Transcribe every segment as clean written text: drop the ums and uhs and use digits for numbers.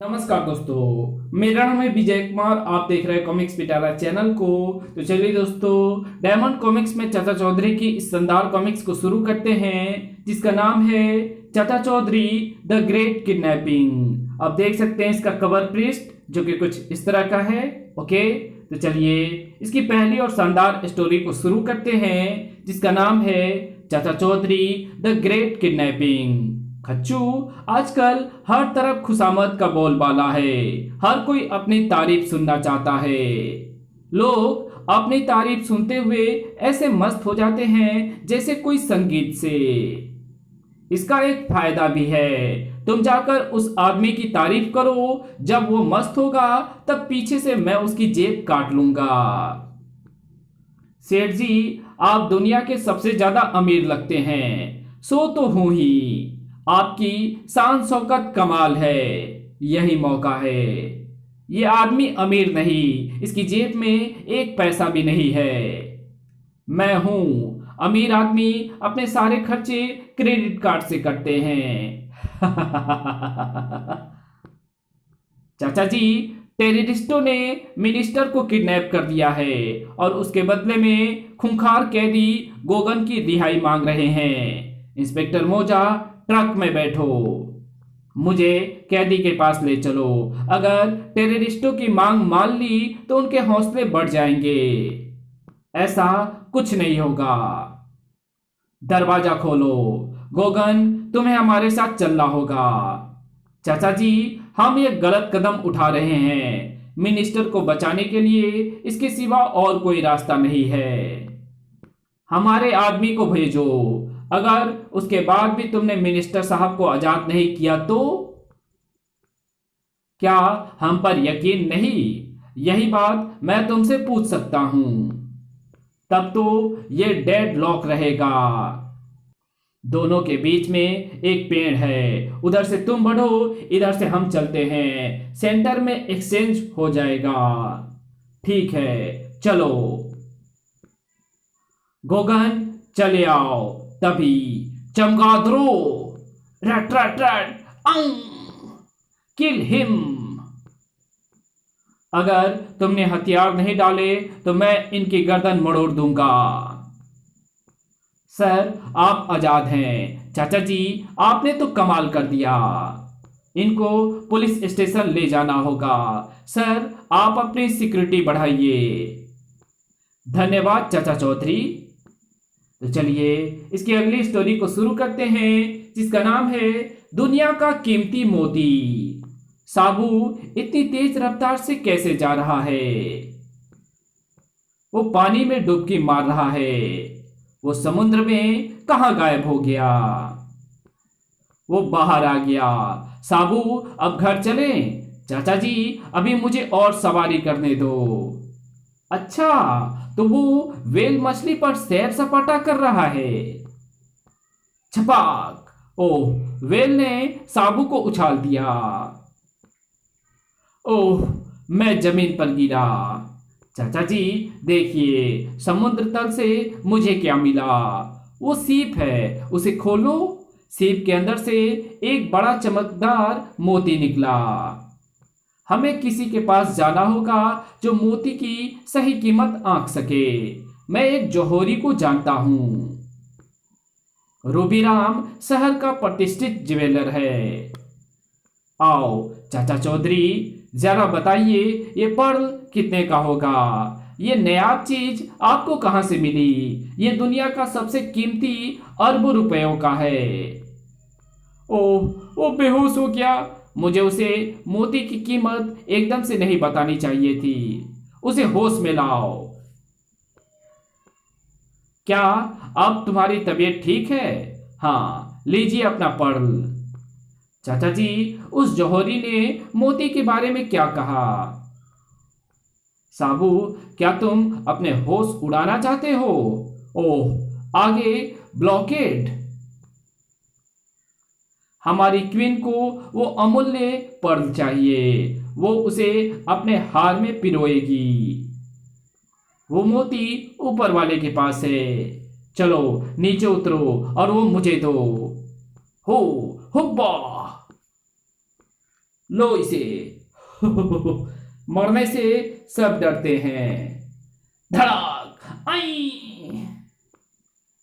नमस्कार दोस्तों, मेरा नाम है विजय कुमार। आप देख रहे हैं कॉमिक्स पिटारा चैनल को। तो चलिए दोस्तों, डायमंड कॉमिक्स में चाचा चौधरी की इस शानदार कॉमिक्स को शुरू करते हैं, जिसका नाम है चाचा चौधरी द ग्रेट किडनैपिंग। आप देख सकते हैं इसका कवर पृष्ठ जो कि कुछ इस तरह का है। ओके, तो चलिए इसकी पहली और शानदार स्टोरी को शुरू करते हैं, जिसका नाम है चाचा चौधरी द ग्रेट किडनैपिंग। खच्चू, आजकल हर तरफ खुशामद का बोलबाला है। हर कोई अपनी तारीफ सुनना चाहता है। लोग अपनी तारीफ सुनते हुए ऐसे मस्त हो जाते हैं जैसे कोई संगीत से। इसका एक फायदा भी है, तुम जाकर उस आदमी की तारीफ करो, जब वो मस्त होगा तब पीछे से मैं उसकी जेब काट लूंगा। सेठ जी, आप दुनिया के सबसे ज्यादा अमीर लगते हैं। सो तो हूं ही, आपकी शान शौकत कमाल है। यही मौका है। ये आदमी अमीर नहीं, इसकी जेब में एक पैसा भी नहीं है। मैं हूं अमीर आदमी, अपने सारे खर्चे क्रेडिट कार्ड से करते हैं। चाचा जी, टेररिस्टों ने मिनिस्टर को किडनैप कर दिया है और उसके बदले में खूंखार कैदी गोगन की रिहाई मांग रहे हैं। इंस्पेक्टर मोजा, ट्रक में बैठो, मुझे कैदी के पास ले चलो। अगर टेररिस्टों की मांग मान ली तो उनके हौसले बढ़ जाएंगे। ऐसा कुछ नहीं होगा। दरवाजा खोलो गोगन, तुम्हें हमारे साथ चलना होगा। चाचा जी, हम ये गलत कदम उठा रहे हैं। मिनिस्टर को बचाने के लिए इसके सिवा और कोई रास्ता नहीं है। हमारे आदमी को भेजो। अगर उसके बाद भी तुमने मिनिस्टर साहब को आजाद नहीं किया तो? क्या हम पर यकीन नहीं? यही बात मैं तुमसे पूछ सकता हूं। तब तो ये डेड लॉक रहेगा। दोनों के बीच में एक पेड़ है। उधर से तुम बढ़ो, इधर से हम चलते हैं। सेंटर में एक्सचेंज हो जाएगा। ठीक है, चलो। गोगन, चले आओ। तभी चमगादड़ो, रट रट रट, किल हिम। अगर तुमने हथियार नहीं डाले तो मैं इनकी गर्दन मरोड़ दूंगा। सर, आप आजाद हैं। चाचा जी, आपने तो कमाल कर दिया। इनको पुलिस स्टेशन ले जाना होगा। सर, आप अपनी सिक्योरिटी बढ़ाइए। धन्यवाद चाचा चौधरी। तो चलिए इसकी अगली स्टोरी को शुरू करते हैं, जिसका नाम है दुनिया का कीमती मोती। साबू इतनी तेज रफ्तार से कैसे जा रहा है? वो पानी में डुबकी मार रहा है। वो समुद्र में कहां गायब हो गया? वो बाहर आ गया। साबू, अब घर चलें? चाचा जी, अभी मुझे और सवारी करने दो। अच्छा, तो वो वेल मछली पर सैर सपाटा कर रहा है। छपाक! ओह, वेल ने साबू को उछाल दिया। ओह, मैं जमीन पर गिरा। चाचा जी, देखिए समुद्र तल से मुझे क्या मिला। वो सीप है, उसे खोलो। सीप के अंदर से एक बड़ा चमकदार मोती निकला। हमें किसी के पास जाना होगा जो मोती की सही कीमत आंक सके। मैं एक जौहरी को जानता हूं। रूबीराम शहर का प्रतिष्ठित ज्वेलर है। आओ चाचा चौधरी, जरा बताइए ये पर्ल कितने का होगा? ये नायाब चीज आपको कहां से मिली? ये दुनिया का सबसे कीमती अरबों रुपयों का है। ओह, वो बेहोश हो गया। मुझे उसे मोती की कीमत एकदम से नहीं बतानी चाहिए थी। उसे होश में लाओ। क्या अब तुम्हारी तबीयत ठीक है? हाँ, लीजिए अपना पर्ल। चाचा जी, उस जौहरी ने मोती के बारे में क्या कहा? साबू, क्या तुम अपने होश उड़ाना चाहते हो? ओह, आगे ब्लॉकेड। हमारी क्वीन को वो अमूल्य पर्ल चाहिए। वो उसे अपने हार में पिरोएगी। वो मोती ऊपर वाले के पास है। चलो नीचे उतरो और वो मुझे दो। हो, हुब्बा! लो इसे। मरने से सब डरते हैं। धड़ाक आई,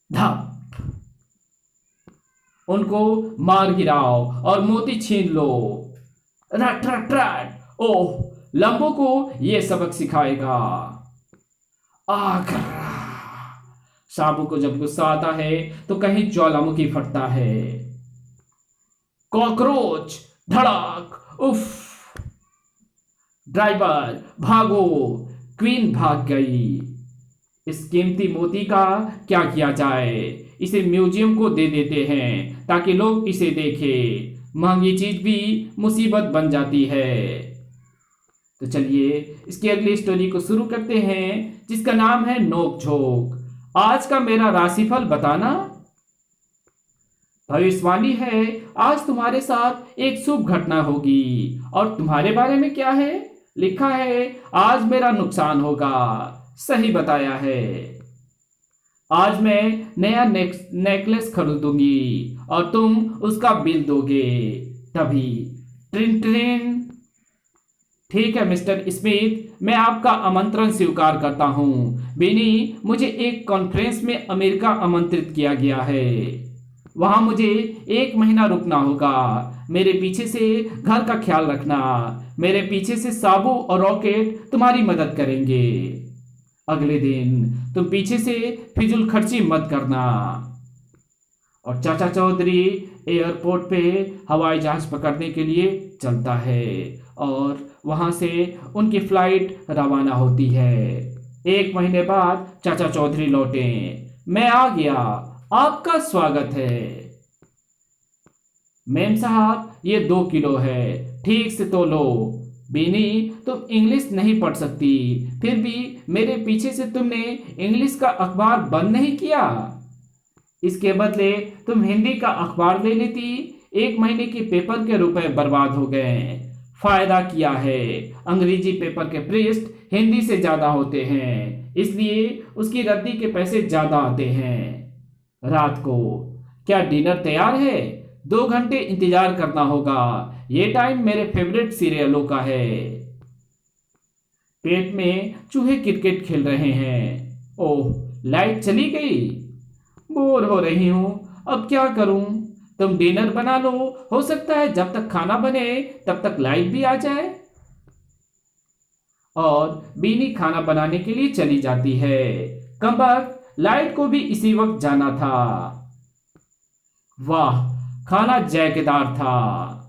धप। उनको मार गिराओ और मोती छीन लो। रट रट रट। ओह, लंबो को यह सबक सिखाएगा। आगरा। साबू को जब गुस्सा आता है तो कहीं ज्वालामुखी फटता है। कॉकरोच। धड़ाक। उफ। ड्राइवर भागो। क्वीन भाग गई। इस कीमती मोती का क्या किया जाए? इसे म्यूजियम को दे देते हैं ताकि लोग इसे देखें। महंगी चीज भी मुसीबत बन जाती है। तो चलिए इसकी अगली स्टोरी को शुरू करते हैं, जिसका नाम है नोक झोंक। आज का मेरा राशिफल बताना। भविष्यवाणी है, आज तुम्हारे साथ एक शुभ घटना होगी। और तुम्हारे बारे में क्या है? लिखा है आज मेरा नुकसान होगा। सही बताया है। आज मैं नया नेकलेस खरीदूंगी और तुम उसका बिल दोगे। तभी ट्रिन ट्रिन। ठीक है मिस्टर स्मिथ, मैं आपका आमंत्रण स्वीकार करता हूं। बिनी, मुझे एक कॉन्फ्रेंस में अमेरिका आमंत्रित किया गया है। वहां मुझे 1 महीना रुकना होगा। मेरे पीछे से घर का ख्याल रखना। मेरे पीछे से साबू और रॉकेट तुम्हारी मदद करेंगे। अगले दिन तुम पीछे से फिजूल खर्ची मत करना। और चाचा चौधरी एयरपोर्ट पे हवाई जहाज पकड़ने के लिए चलता है और वहां से उनकी फ्लाइट रवाना होती है। 1 महीने बाद चाचा चौधरी लौटे। मैं आ गया, आपका स्वागत है। मेम साहब, ये 2 किलो है, ठीक से तोलो। बीनी, तुम इंग्लिश नहीं पढ़ सकती, फिर भी मेरे पीछे से तुमने इंग्लिश का अखबार बंद नहीं किया। इसके बदले तुम हिंदी का अखबार ले लेती। 1 महीने के पेपर के रुपए बर्बाद हो गए। फायदा किया है, अंग्रेजी पेपर के पृष्ठ हिंदी से ज्यादा होते हैं, इसलिए उसकी रद्दी के पैसे ज्यादा आते हैं। रात को क्या डिनर तैयार है? 2 घंटे इंतजार करना होगा। ये टाइम मेरे फेवरेट सीरियलों का है। पेट में चूहे क्रिकेट खेल रहे हैं। ओह, लाइट चली गई। बोर हो रही हूं, अब क्या करूं? तुम डिनर बना लो, हो सकता है जब तक खाना बने तब तक लाइट भी आ जाए। और बीनी खाना बनाने के लिए चली जाती है। कमबख्त, लाइट को भी इसी वक्त जाना था। वाह, खाना जायकेदार था।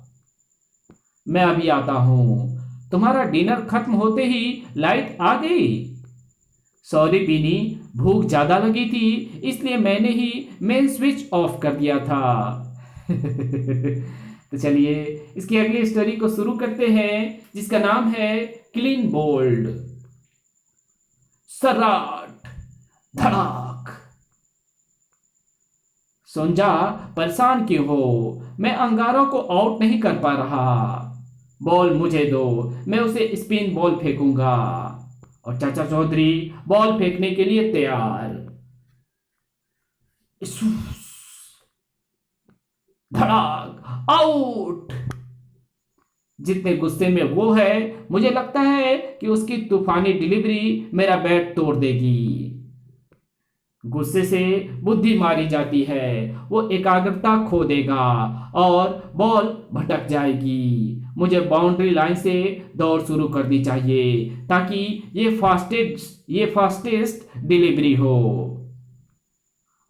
मैं अभी आता हूं। तुम्हारा डिनर खत्म होते ही लाइट आ गई। सॉरी बीनी, भूख ज्यादा लगी थी, इसलिए मैंने ही मेन स्विच ऑफ कर दिया था। तो चलिए इसकी अगली स्टोरी को शुरू करते हैं, जिसका नाम है क्लीन बोल्ड। सराट। धड़ाक। सोंजा, परेशान क्यों हो? मैं अंगारों को आउट नहीं कर पा रहा। बॉल मुझे दो, मैं उसे स्पिन बॉल फेंकूंगा। और चाचा चौधरी बॉल फेंकने के लिए तैयार। धड़ाक। आउट। जितने गुस्से में वो है, मुझे लगता है कि उसकी तूफानी डिलीवरी मेरा बैट तोड़ देगी। गुस्से से बुद्धि मारी जाती है, वो एकाग्रता खो देगा और बॉल भटक जाएगी। मुझे बाउंड्री लाइन से दौड़ शुरू करनी चाहिए ताकि ये फास्टेस्ट डिलीवरी हो।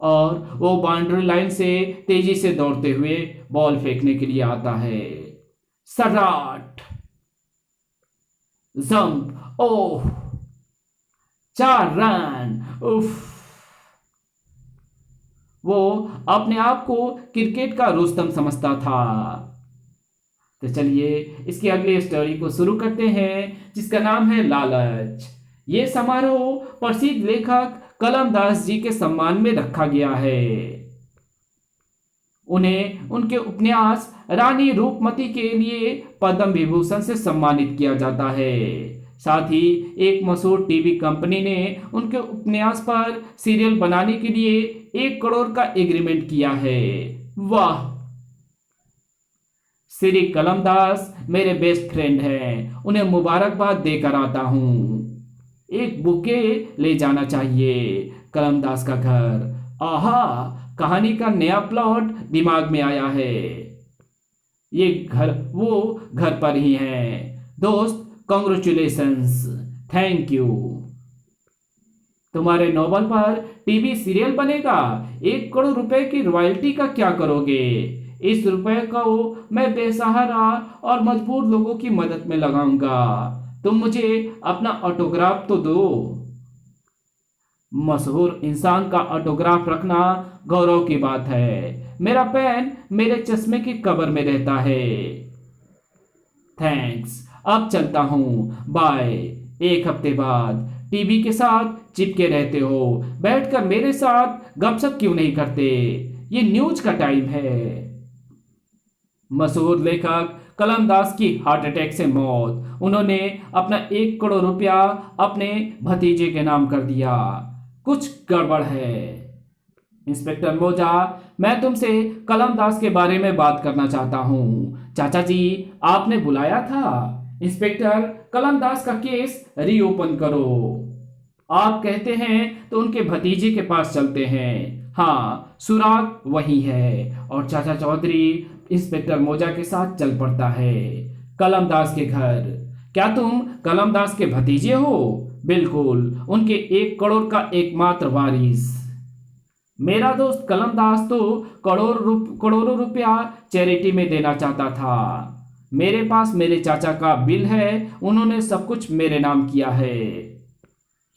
और वो बाउंड्री लाइन से तेजी से दौड़ते हुए बॉल फेंकने के लिए आता है। सराट। जंप। ओह, 4 रन। उफ। वो अपने आप को क्रिकेट का रुस्तम समझता था। तो चलिए इसकी अगली स्टोरी को शुरू करते हैं, जिसका नाम है लालच। ये समारोह प्रसिद्ध लेखक कलमदास जी के सम्मान में रखा गया है। उन्हें उनके उपन्यास रानी रूपमती के लिए पद्म विभूषण से सम्मानित किया जाता है। साथ ही एक मशहूर टीवी कंपनी ने उनके उपन्यास पर सीरियल बनाने के लिए 1 करोड़ का एग्रीमेंट किया है। वाह! श्री कलमदास मेरे बेस्ट फ्रेंड हैं, उन्हें मुबारकबाद देकर आता हूँ। एक बुके ले जाना चाहिए। कलमदास का घर। आहा, कहानी का नया प्लॉट दिमाग में आया है। ये घर वो घर पर ही है। दोस्त, कॉन्ग्रेचुलेशंस, थैंक यू। तुम्हारे नोवेल पर टीवी सीरियल बनेगा। 1 करोड़ रुपए की रॉयल्टी का क्या करोगे? इस रुपए को मैं बेसहारा और मजबूर लोगों की मदद में लगाऊंगा। तुम मुझे अपना ऑटोग्राफ तो दो। मशहूर इंसान का ऑटोग्राफ रखना गौरव की बात है। मेरा पेन मेरे चश्मे की कवर में रहता है। थैंक्स, अब चलता हूँ, बाय। 1 हफ्ते बाद टीवी के साथ चिपके रहते हो, बैठकर मेरे साथ गपशप क्यों नहीं करते? ये न्यूज का टाइम है। मशहूर लेखक कलमदास की हार्ट अटैक से मौत। उन्होंने अपना 1 करोड़ रुपया अपने भतीजे के नाम कर दिया। कुछ गड़बड़ है। इंस्पेक्टर मोजा, मैं तुमसे कलमदास के बारे में बात करना चाहता हूँ। चाचा जी, आपने बुलाया था। इंस्पेक्टर, कलमदास का केस रीओपन करो। आप कहते हैं तो उनके भतीजे के पास चलते हैं। हाँ, सुराग वही है। और चाचा चौधरी इंस्पेक्टर मोजा के साथ चल पड़ता है कलमदास के घर। क्या तुम कलमदास के भतीजे हो? बिल्कुल, उनके 1 करोड़ का एकमात्र वारिस। मेरा दोस्त कलमदास तो करोड़ों रुपया चैरिटी में देना चाहता था। मेरे पास मेरे चाचा का बिल है, उन्होंने सब कुछ मेरे नाम किया है।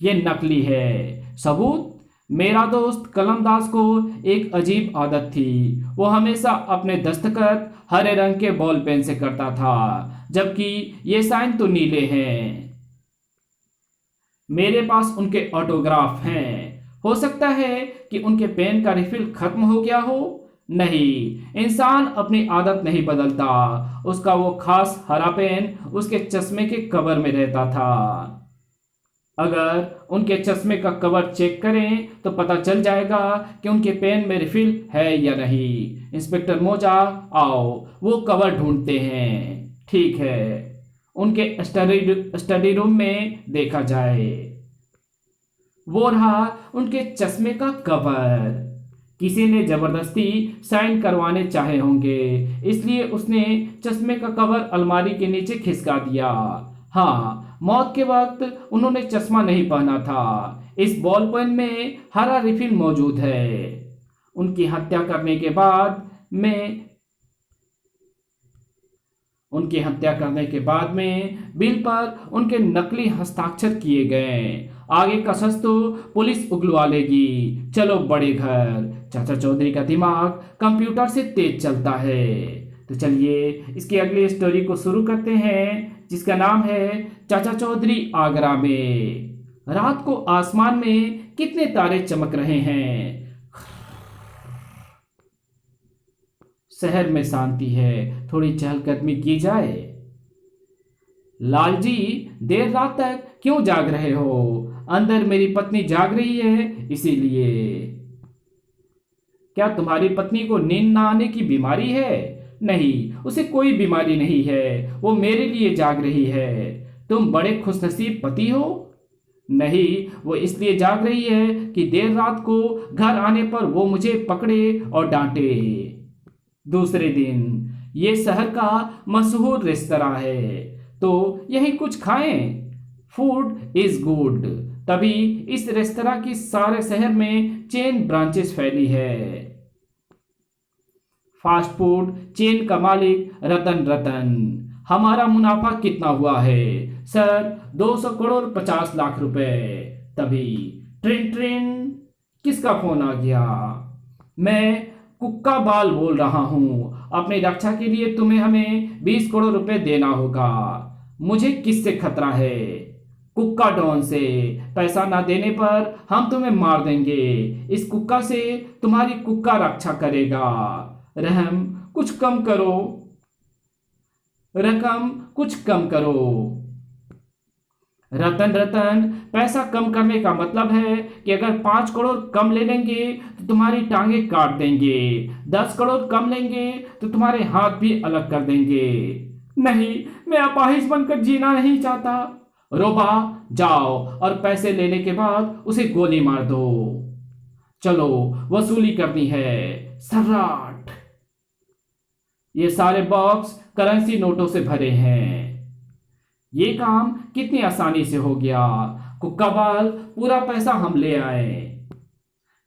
ये नकली है। सबूत? मेरा दोस्त कलमदास को एक अजीब आदत थी। वो हमेशा अपने दस्तखत हरे रंग के बॉल पेन से करता था, जबकि ये साइन तो नीले हैं। मेरे पास उनके ऑटोग्राफ हैं। हो सकता है कि उनके पेन का रिफिल खत्म हो गया हो। नहीं, इंसान अपनी आदत नहीं बदलता। उसका वो खास हरा पेन उसके चश्मे के कवर में रहता था। अगर उनके चश्मे का कवर चेक करें तो पता चल जाएगा कि उनके पेन में रिफिल है या नहीं। इंस्पेक्टर मोजा, आओ वो कवर ढूंढते हैं। ठीक है, उनके स्टडी रूम में देखा जाए। वो रहा उनके चश्मे का कवर। किसी ने जबरदस्ती साइन करवाने चाहे होंगे, इसलिए उसने चश्मे का कवर अलमारी के नीचे खिसका दिया। हाँ, मौत के वक्त उन्होंने चश्मा नहीं पहना था। इस बॉल पेन में हरा रिफिल मौजूद है। उनकी हत्या करने के बाद में बिल पर उनके नकली हस्ताक्षर किए गए। आगे का सच तो पुलिस उगलवा लेगी। चलो बड़े घर। चाचा चौधरी का दिमाग कंप्यूटर से तेज चलता है। तो चलिए इसकी अगली स्टोरी को शुरू करते हैं, जिसका नाम है चाचा चौधरी आगरा में। रात को आसमान में कितने तारे चमक रहे हैं। शहर में शांति है, थोड़ी चहलकदमी की जाए। लालजी, देर रात तक क्यों जाग रहे हो? अंदर मेरी पत्नी जाग रही है, इसीलिए। क्या तुम्हारी पत्नी को नींद ना आने की बीमारी है? नहीं, उसे कोई बीमारी नहीं है, वो मेरे लिए जाग रही है। तुम बड़े खुशनसीब पति हो। नहीं, वो इसलिए जाग रही है कि देर रात को घर आने पर वो मुझे पकड़े और डांटे। दूसरे दिन, ये शहर का मशहूर रेस्तरां है, तो यही कुछ खाएं। Food is good. तभी इस रेस्तरां की सारे शहर में चेन ब्रांचेस फैली है। फास्ट फूड चेन का मालिक रतन, हमारा मुनाफा कितना हुआ है? सर, 200 करोड़ 50 लाख रुपए। तभी ट्रिन ट्रिन, किसका फोन आ गया? मैं कुक्का बाल बोल रहा हूं। अपनी रक्षा के लिए हमें 20 करोड़ रुपए देना होगा। मुझे किससे खतरा है? कुक्का डॉन से। पैसा ना देने पर हम तुम्हें मार देंगे। इस कुक्का से तुम्हारी कुक्का रक्षा करेगा। रहम कुछ कम करो, रकम कुछ कम करो। रतन रतन, पैसा कम करने का मतलब है कि अगर 5 करोड़ कम ले लेंगे तो तुम्हारी टांगे काट देंगे, 10 करोड़ कम लेंगे तो तुम्हारे हाथ भी अलग कर देंगे। नहीं, मैं अपाहिज बनकर जीना नहीं चाहता। रोबा, जाओ और पैसे लेने के बाद उसे गोली मार दो। चलो, वसूली करनी है। सर्राट। ये सारे बॉक्स करेंसी नोटों से भरे हैं। ये काम कितनी आसानी से हो गया। कुक्काबाल, पूरा पैसा हम ले आए।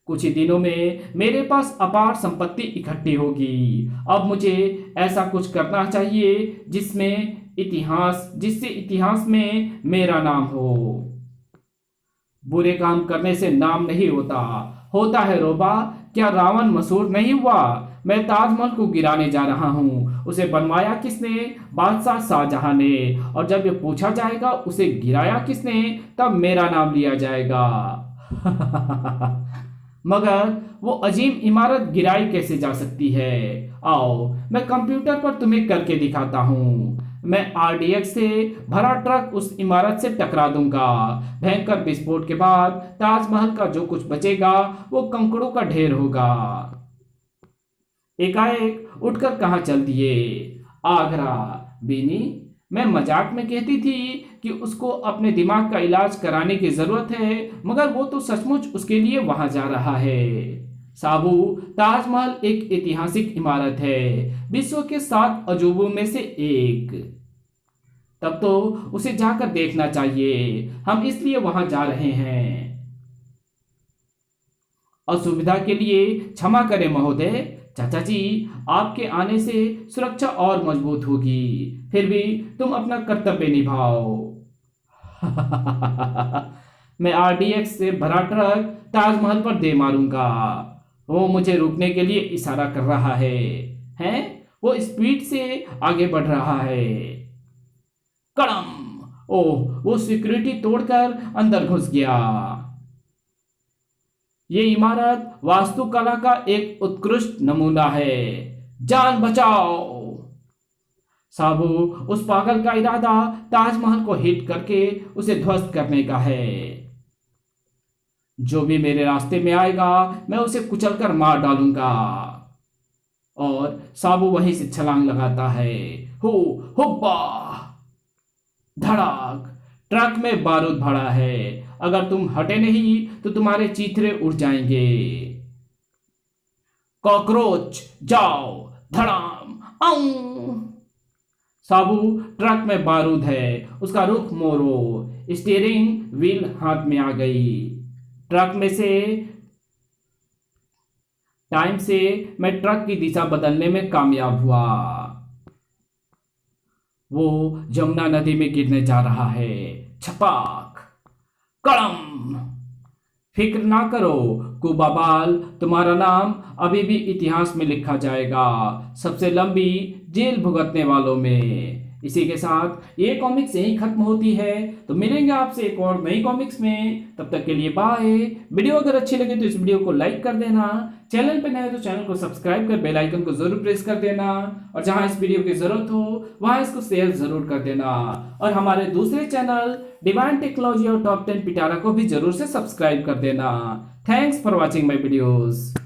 कुछ ही दिनों में मेरे पास अपार संपत्ति इकट्ठी होगी। अब मुझे ऐसा कुछ करना चाहिए जिससे इतिहास में मेरा नाम हो। बुरे काम करने से नाम नहीं होता, होता है रोबा। क्या रावण मशहूर नहीं हुआ? मैं ताजमहल को गिराने जा रहा हूं। उसे बनवाया किसने? बादशाह शाहजहां ने। और जब ये पूछा जाएगा उसे गिराया किसने, तब मेरा नाम लिया जाएगा। मगर वो अजीम इमारत गिराई कैसे जा सकती है? आओ, मैं कंप्यूटर पर तुम्हें करके दिखाता हूं। मैं आरडीएक्स से भरा ट्रक उस इमारत से टकरा दूंगा। भयंकर विस्फोट के बाद ताजमहल का जो कुछ बचेगा वो कंकड़ों का ढेर होगा। एकाएक उठकर कहाँ चल दिए? आगरा। बीनी, मैं मजाक में कहती थी कि उसको अपने दिमाग का इलाज कराने की जरूरत है, मगर वो तो सचमुच उसके लिए वहां जा रहा है। साबू, ताजमहल एक ऐतिहासिक इमारत है, विश्व के 7 अजूबों में से एक। तब तो उसे जाकर देखना चाहिए। हम इसलिए वहां जा रहे हैं। असुविधा के लिए क्षमा करें महोदय। चाचा जी, आपके आने से सुरक्षा और मजबूत होगी। फिर भी तुम अपना कर्तव्य निभाओ। मैं आरडीएक्स से भरा ट्रक ताजमहल पर दे मारूंगा। वो मुझे रुकने के लिए इशारा कर रहा है। हैं? वो स्पीड से आगे बढ़ रहा है। कड़म! ओह, वो सिक्योरिटी तोड़कर अंदर घुस गया। ये इमारत वास्तुकला का एक उत्कृष्ट नमूना है। जान बचाओ। साबू, उस पागल का इरादा ताजमहल को हिट करके उसे ध्वस्त करने का है। जो भी मेरे रास्ते में आएगा मैं उसे कुचलकर मार डालूंगा। और साबू वहीं से छलांग लगाता है। हो हुब्बा! धड़ाक! ट्रक में बारूद भरा है। अगर तुम हटे नहीं तो तुम्हारे चीथड़े उड़ जाएंगे। कॉकरोच, जाओ! धड़ाम! आऊं! साबू, ट्रक में बारूद है। उसका रुख मोड़ो। स्टीयरिंग व्हील हाथ में आ गई। ट्रक में से टाइम से मैं ट्रक की दिशा बदलने में कामयाब हुआ। वो जमुना नदी में गिरने जा रहा है। छपाक! कड़म! फिक्र ना करो कुबाबाल, तुम्हारा नाम अभी भी इतिहास में लिखा जाएगा, सबसे लंबी जेल भुगतने वालों में। इसी के साथ ये कॉमिक्स यहीं खत्म होती है। तो मिलेंगे आपसे एक और नई कॉमिक्स में। तब तक के लिए बाय। वीडियो अगर अच्छी लगे तो इस वीडियो को लाइक कर देना। चैनल पे नए हो तो चैनल को सब्सक्राइब कर बेल आइकन को जरूर प्रेस कर देना। और जहां इस वीडियो की जरूरत हो वहां इसको शेयर जरूर कर देना। और हमारे दूसरे चैनल डिवाइन टेक्नोलॉजी और टॉप 10 पिटारा को भी जरूर से सब्सक्राइब कर देना। Thanks for watching my videos.